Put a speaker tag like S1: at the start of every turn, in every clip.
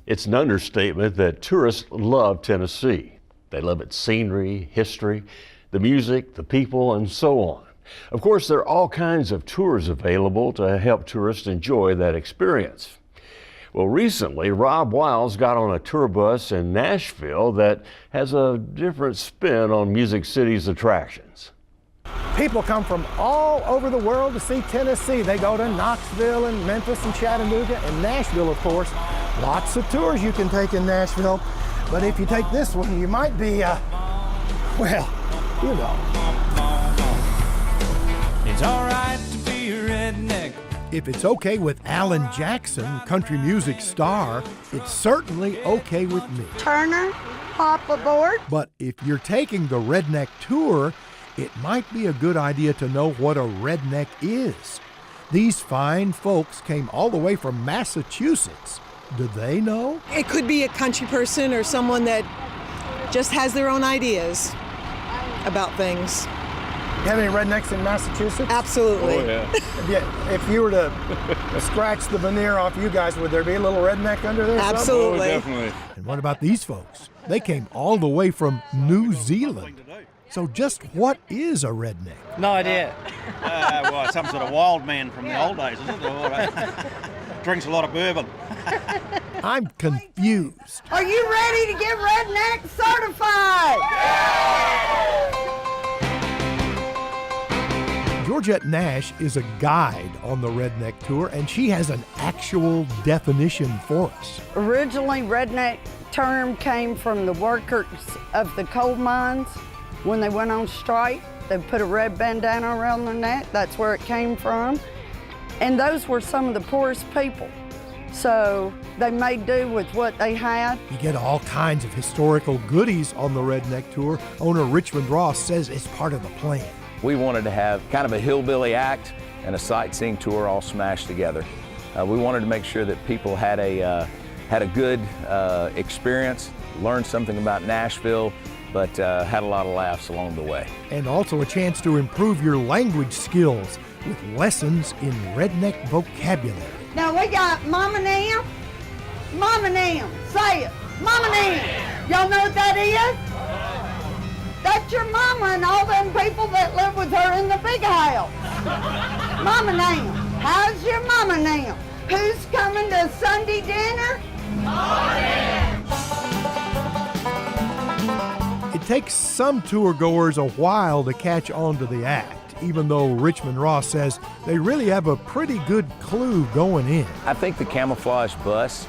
S1: It's an understatement that tourists love Tennessee. They love its scenery, history, the music, the people, and so on. Of course, there are all kinds of tours available to help tourists enjoy that experience. Well, recently, Rob Wiles got on a tour bus in Nashville that has a different spin on Music City's attractions.
S2: People come from all over the world to see Tennessee. They go to Knoxville and Memphis and Chattanooga and Nashville, of course. Lots of tours you can take in Nashville. But if you take this one, you might be, well, you know.
S3: It's all right to be a redneck.
S2: If it's okay with Alan Jackson, country music star, it's certainly okay with me.
S4: Turner, hop aboard.
S2: But if you're taking the Redneck tour, it might be a good idea to know what a redneck is. These fine folks came all the way from Massachusetts. Do they know?
S5: It could be a country person or someone that just has their own ideas about things.
S2: You have any rednecks in Massachusetts?
S5: Absolutely.
S3: Oh, yeah.
S2: If you were to scratch the veneer off you guys, would there be a little redneck under there?
S5: Absolutely.
S3: Oh, definitely.
S2: And what about these folks? They came all the way from New Zealand. So just what is a redneck?
S6: No idea.
S7: Well, some sort of wild man from the old days, isn't it? Drinks a lot of bourbon.
S2: I'm confused.
S4: Are you ready to get redneck certified?
S2: Georgette Nash is a guide on the Redneck Tour, and she has an actual definition for us.
S4: Originally, redneck term came from the workers of the coal mines. When they went on strike, they put a red bandana around their neck. That's where it came from. And those were some of the poorest people. So they made do with what they had.
S2: You get all kinds of historical goodies on the Redneck Tour. Owner Richmond Ross says it's part of the plan.
S8: We wanted to have kind of a hillbilly act and a sightseeing tour all smashed together. We wanted to make sure that people had a good experience, learned something about Nashville, but had a lot of laughs along the way.
S2: And also a chance to improve your language skills with lessons in redneck vocabulary.
S4: Now we got Mama Nam. Mama Nam, say it. Mama Nam. Y'all know what that is? That's your mama and all them people that live with her in the big house. Mama Nam. How's your mama now? Who's coming to Sunday dinner?
S2: It takes some tour goers a while to catch on to the act, even though Richmond Ross says they really have a pretty good clue going in.
S8: I think the camouflage bus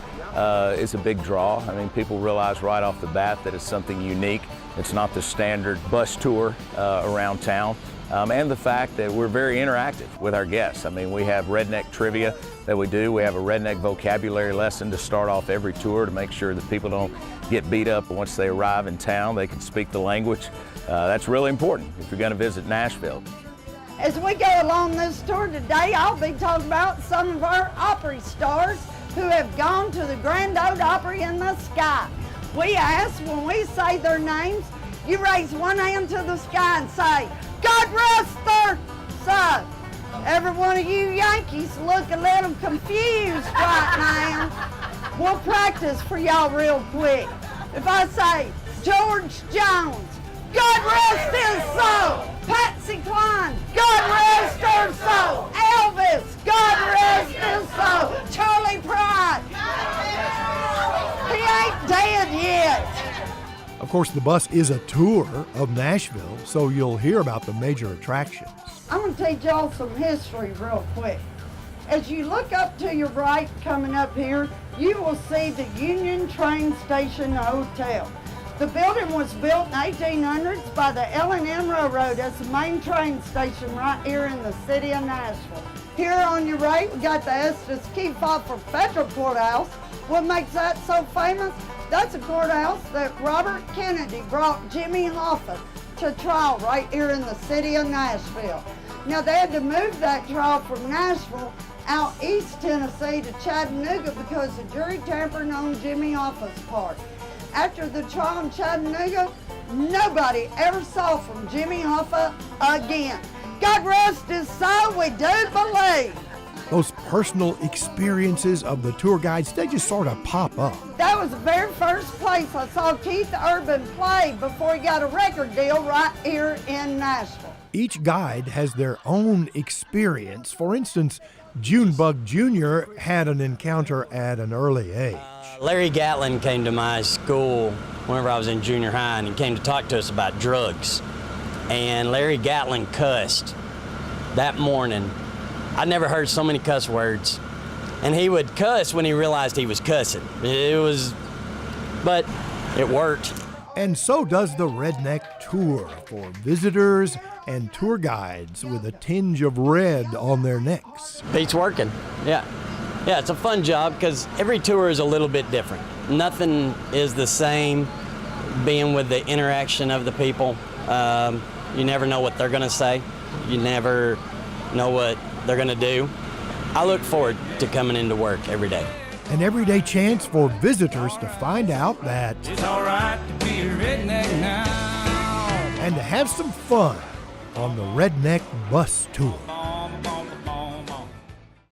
S8: is a big draw. I mean, people realize right off the bat that it's something unique. It's not the standard bus tour around town. And the fact that we're very interactive with our guests. I mean, we have redneck trivia that we do. We have a redneck vocabulary lesson to start off every tour to make sure that people don't get beat up once they arrive in town. They can speak the language. That's really important if you're going to visit Nashville.
S4: As we go along this tour today, I'll be talking about some of our Opry stars who have gone to the Grand Ole Opry in the sky. We ask when we say their names, you raise one hand to the sky and say, God rest their soul. Every one of you Yankees look a little confused right now. We'll practice for y'all real quick. If I say George Jones, God rest his soul. Patsy Cline, God rest her soul. Elvis, God rest his soul. Charlie Pride, he ain't dead yet.
S2: Of course, the bus is a tour of Nashville, so you'll hear about the major attractions.
S4: I'm going to teach y'all some history real quick. As you look up to your right coming up here, you will see the Union Train Station Hotel. The building was built in 1800s by the L&M Railroad as the main train station right here in the city of Nashville. Here on your right, we got the Estes Kefauver Federal Courthouse. What makes that so famous? That's a courthouse that Robert Kennedy brought Jimmy Hoffa to trial right here in the city of Nashville. Now they had to move that trial from Nashville out East Tennessee to Chattanooga because the jury tampered on Jimmy Hoffa's part. After the trial in Chattanooga, nobody ever saw from Jimmy Hoffa again. God rest his soul, we do believe.
S2: those personal experiences of the tour guides, they just sort of pop up.
S4: That was the very first place I saw Keith Urban play before he got a record deal right here in Nashville.
S2: Each guide has their own experience. For instance, Junebug Jr. had an encounter at an early age.
S6: Larry Gatlin came to my school whenever I was in junior high, and he came to talk to us about drugs. And Larry Gatlin cussed that morning. I never heard so many cuss words. And he would cuss when he realized he was cussing. But it worked.
S2: And so does the Redneck Tour for visitors and tour guides with a tinge of red on their necks.
S6: Beats working, yeah. Yeah, it's a fun job because every tour is a little bit different. Nothing is the same, being with the interaction of the people. You never know what they're gonna say. You never know what they're gonna do. I look forward to coming into work every day.
S2: An everyday chance for visitors to find out that
S3: It's alright to be a redneck now.
S2: and to have some fun on the Redneck Bus Tour.